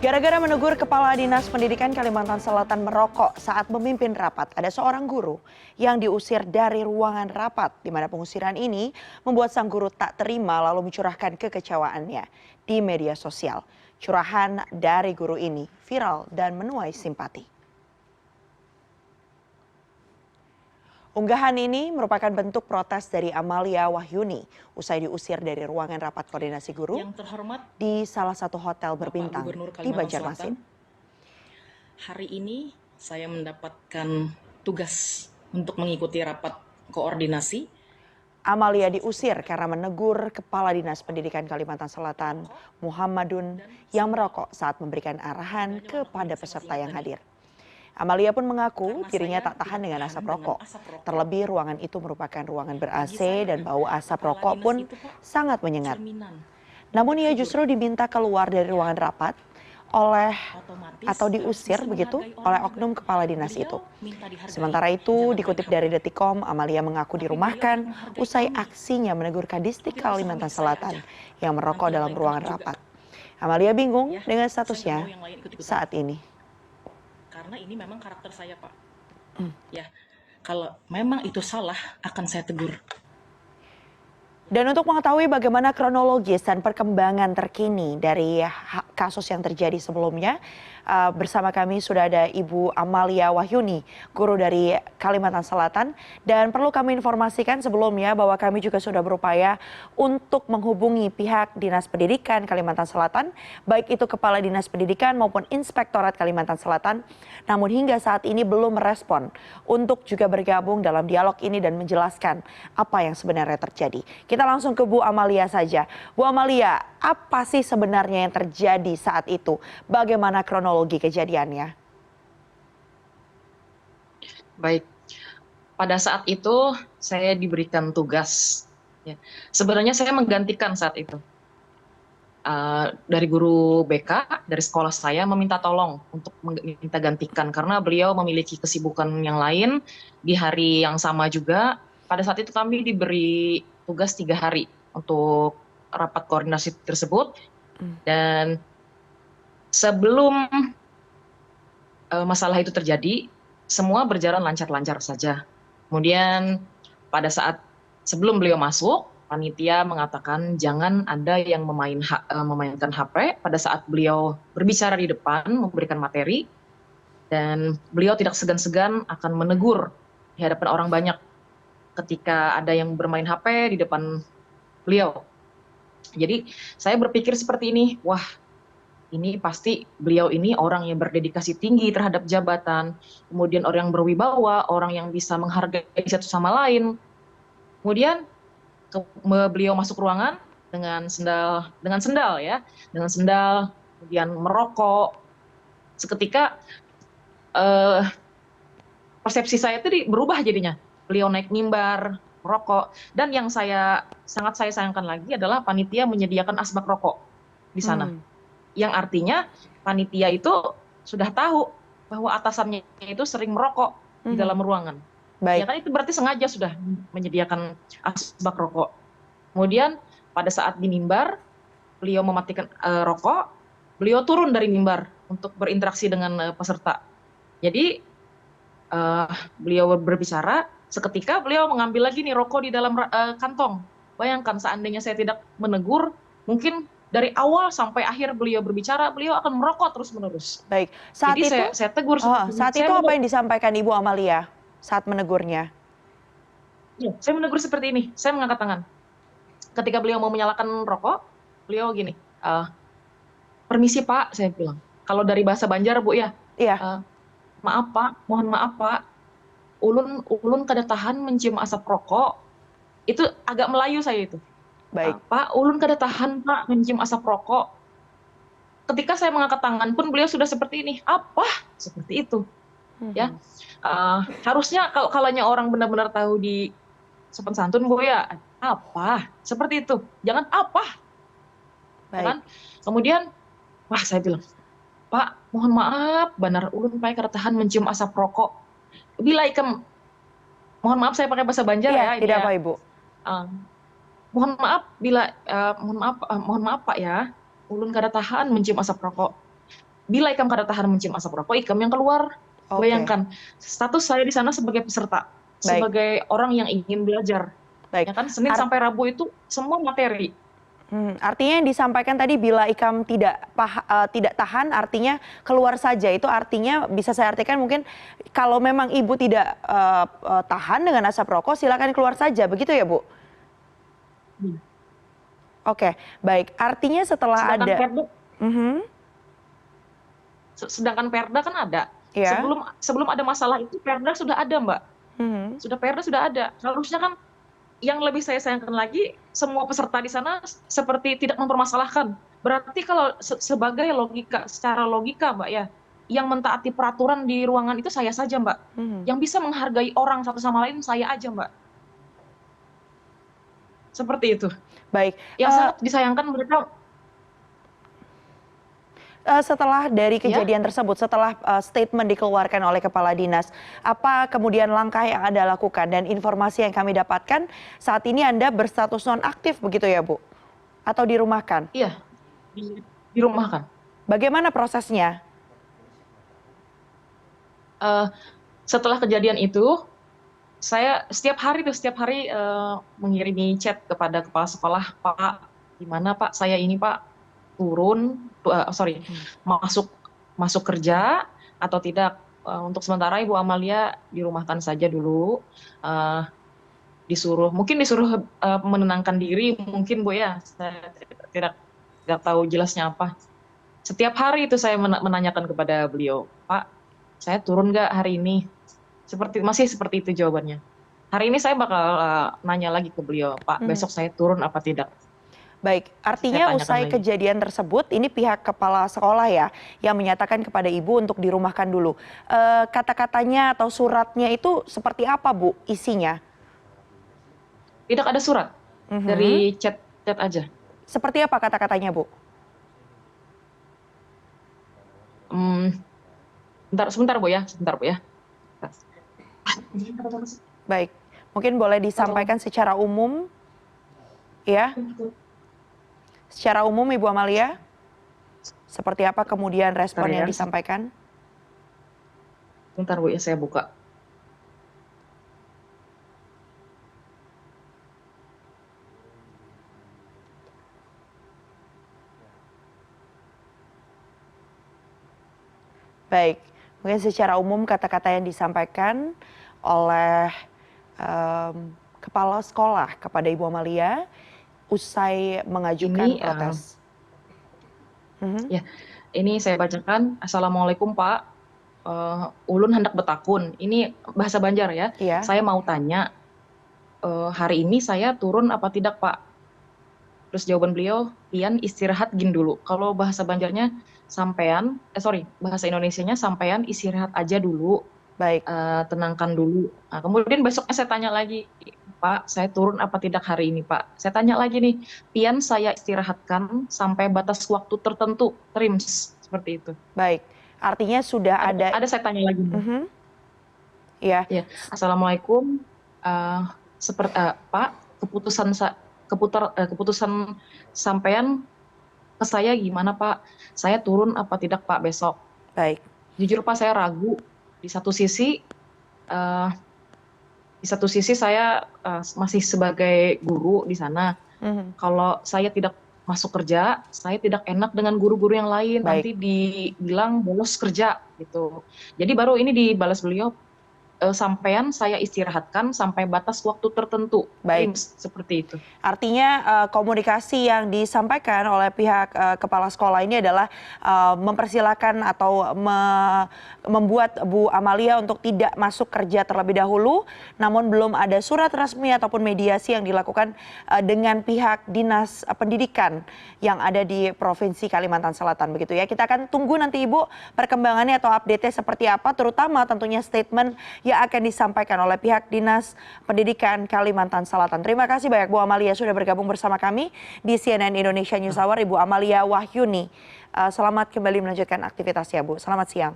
Gara-gara menegur Kepala Dinas Pendidikan Kalimantan Selatan merokok saat memimpin rapat, ada seorang guru yang diusir dari ruangan rapat, di mana pengusiran ini membuat sang guru tak terima lalu mencurahkan kekecewaannya di media sosial. Curahan dari guru ini viral dan menuai simpati. Unggahan ini merupakan bentuk protes dari Amalia Wahyuni usai diusir dari ruangan rapat koordinasi guru Yang terhormat di salah satu hotel berbintang di Banjarmasin. Hari ini saya mendapatkan tugas untuk mengikuti rapat koordinasi. Amalia diusir karena menegur Kepala Dinas Pendidikan Kalimantan Selatan, Muhammadun, yang merokok saat memberikan arahan kepada peserta yang hadir. Amalia pun mengaku dirinya tak tahan dengan asap rokok. Terlebih ruangan itu merupakan ruangan ber-AC dan bau asap rokok pun sangat menyengat. Namun ia justru diminta keluar dari ruangan rapat atau diusir begitu oleh oknum kepala dinas itu. Sementara itu dikutip dari Detikcom, Amalia mengaku dirumahkan usai aksinya menegur Kadistik Kalimantan Selatan yang merokok dalam ruangan rapat. Amalia bingung dengan statusnya saat ini. Karena ini memang karakter saya, Pak. Ya, kalau memang itu salah akan saya tegur. Dan untuk mengetahui bagaimana kronologis dan perkembangan terkini dari kasus yang terjadi sebelumnya, bersama kami sudah ada Ibu Amalia Wahyuni, guru dari Kalimantan Selatan. Dan perlu kami informasikan sebelumnya bahwa kami juga sudah berupaya untuk menghubungi pihak Dinas Pendidikan Kalimantan Selatan, baik itu Kepala Dinas Pendidikan maupun Inspektorat Kalimantan Selatan. Namun hingga saat ini belum merespon untuk juga bergabung dalam dialog ini dan menjelaskan apa yang sebenarnya terjadi. Kita langsung ke Bu Amalia saja. Bu Amalia, apa sih sebenarnya yang terjadi saat itu? Bagaimana kronologi kejadiannya? Baik, pada saat itu saya diberikan tugas. Ya. Sebenarnya saya menggantikan saat itu. Dari guru BK, dari sekolah saya meminta tolong untuk meminta gantikan. Karena beliau memiliki kesibukan yang lain di hari yang sama juga. Pada saat itu kami diberi tugas 3 hari untuk rapat koordinasi tersebut. Dan sebelum masalah itu terjadi, semua berjalan lancar-lancar saja. Kemudian pada saat sebelum beliau masuk, panitia mengatakan jangan ada yang memainkan HP pada saat beliau berbicara di depan, memberikan materi. Dan beliau tidak segan-segan akan menegur di hadapan orang banyak ketika ada yang bermain HP di depan beliau. Jadi saya berpikir seperti ini, wah ini pasti beliau ini orang yang berdedikasi tinggi terhadap jabatan, kemudian orang yang berwibawa, orang yang bisa menghargai satu sama lain. Kemudian beliau masuk ruangan dengan sendal, kemudian merokok. Seketika persepsi saya itu berubah jadinya. Beliau naik mimbar, merokok, dan yang sangat saya sayangkan lagi adalah panitia menyediakan asbak rokok di sana. Yang artinya panitia itu sudah tahu bahwa atasannya itu sering merokok di dalam ruangan. Baik. Ya kan itu berarti sengaja sudah menyediakan asbak rokok. Kemudian pada saat di mimbar, beliau mematikan rokok, beliau turun dari mimbar untuk berinteraksi dengan peserta. Jadi beliau berbicara, seketika beliau mengambil lagi nih rokok di dalam kantong. Bayangkan seandainya saya tidak menegur, mungkin dari awal sampai akhir beliau berbicara, beliau akan merokok terus-menerus. Baik, saat Jadi itu saya tegur. saat itu apa yang disampaikan Ibu Amalia saat menegurnya? Ya, saya menegur seperti ini, saya mengangkat tangan. Ketika beliau mau menyalakan rokok, beliau gini, permisi Pak, saya bilang. Kalau dari bahasa Banjar Bu ya, Iya. maaf Pak, mohon maaf Pak, ulun kada tahan mencium asap rokok. Itu agak Melayu saya itu. Baik. Pak, ulun kada tahan Pak mencium asap rokok. Ketika saya mengangkat tangan pun beliau sudah seperti ini. Apa? Seperti itu. Ya, harusnya kalaunya orang benar-benar tahu di sopan santun Bu ya, apa? Seperti itu. Jangan apa. Kan? Kemudian, wah saya bilang, Pak, mohon maaf, benar ulun Pak kada tahan mencium asap rokok. Bila ikem, mohon maaf saya pakai bahasa Banjar ya. Tidak apa Ibu. Mohon maaf mohon maaf Pak ya, ulun kada tahan mencium asap rokok. bila Ikam kada tahan mencium asap rokok, Ikam yang keluar. Oke. Bayangkan, status saya di sana sebagai peserta, Baik. sebagai orang yang ingin belajar. Baik. Ya kan, Senin sampai Rabu itu semua materi. Artinya yang disampaikan tadi bila Ikam tidak tahan, artinya keluar saja. Itu artinya bisa saya artikan mungkin kalau memang Ibu tidak tahan dengan asap rokok, silakan keluar saja. Begitu ya, Bu? Oke, baik. Artinya setelah Sedangkan ada... Perda, sedangkan Perda kan ada. Ya. Sebelum ada masalah itu Perda sudah ada, Mbak. Perda sudah ada. Harusnya kan yang lebih saya sayangkan lagi, semua peserta di sana seperti tidak mempermasalahkan. Berarti kalau sebagai logika, secara logika, Mbak ya, yang mentaati peraturan di ruangan itu saya saja, Mbak. Yang bisa menghargai orang satu sama lain saya aja, Mbak. Seperti itu. Baik. Yang sangat disayangkan mereka. Setelah dari kejadian tersebut, setelah statement dikeluarkan oleh Kepala Dinas, apa kemudian langkah yang Anda lakukan? Dan informasi yang kami dapatkan, saat ini Anda berstatus nonaktif begitu ya, Bu? Atau dirumahkan? Iya, dirumahkan. Bagaimana prosesnya? Setelah kejadian itu, saya setiap hari mengirimi chat kepada kepala sekolah, Pak, gimana Pak, saya ini Pak turun, masuk kerja atau tidak. Untuk sementara Ibu Amalia dirumahkan saja dulu, mungkin disuruh menenangkan diri, mungkin Bu ya, saya tidak tahu jelasnya apa. Setiap hari itu saya menanyakan kepada beliau, Pak, saya turun nggak hari ini? Masih seperti itu jawabannya. Hari ini saya bakal nanya lagi ke beliau, Pak, besok saya turun apa tidak? Baik, artinya usai kejadian tersebut, ini pihak kepala sekolah ya yang menyatakan kepada Ibu untuk dirumahkan dulu. Kata-katanya atau suratnya itu seperti apa, Bu, isinya? Tidak ada surat, dari chat aja. Seperti apa kata-katanya, Bu? Sebentar Bu ya. Baik, mungkin boleh disampaikan secara umum, ya? Secara umum, Ibu Amalia, seperti apa kemudian respon yang disampaikan? Bentar Bu ya, saya buka. Baik, mungkin secara umum kata-kata yang disampaikan oleh kepala sekolah kepada Ibu Amalia usai mengajukan protes. Ya, ini saya bacakan. Assalamualaikum Pak, ulun hendak betakun. Ini bahasa Banjar ya. Iya. Saya mau tanya, hari ini saya turun apa tidak Pak? Terus jawaban beliau, pian istirahat gin dulu. Kalau bahasa Banjarnya bahasa Indonesianya sampean istirahat aja dulu. Baik. Tenangkan dulu. Nah, kemudian besoknya saya tanya lagi, Pak, saya turun apa tidak hari ini, Pak? Saya tanya lagi nih, pian saya istirahatkan sampai batas waktu tertentu, trims, seperti itu. Baik, artinya sudah ada... Ada saya tanya lagi. Ya. Assalamualaikum, Pak, keputusan sampean ke saya gimana, Pak? Saya turun apa tidak, Pak, besok? Baik. Jujur, Pak, saya ragu. Di satu sisi saya masih sebagai guru di sana. Kalau saya tidak masuk kerja, saya tidak enak dengan guru-guru yang lain. Baik. Nanti dibilang bolos kerja gitu. Jadi baru ini dibalas beliau, sampean saya istirahatkan sampai batas waktu tertentu. Baik. Seperti itu. Artinya komunikasi yang disampaikan oleh pihak kepala sekolah ini adalah mempersilahkan atau membuat Bu Amalia untuk tidak masuk kerja terlebih dahulu, namun belum ada surat resmi ataupun mediasi yang dilakukan dengan pihak Dinas Pendidikan yang ada di Provinsi Kalimantan Selatan begitu ya. Kita akan tunggu nanti Ibu perkembangannya atau update-nya seperti apa, terutama tentunya statement yang akan disampaikan oleh pihak Dinas Pendidikan Kalimantan Selatan. Terima kasih banyak Bu Amalia sudah bergabung bersama kami di CNN Indonesia News Hour. Ibu Amalia Wahyuni, selamat kembali melanjutkan aktivitas ya Bu. Selamat siang.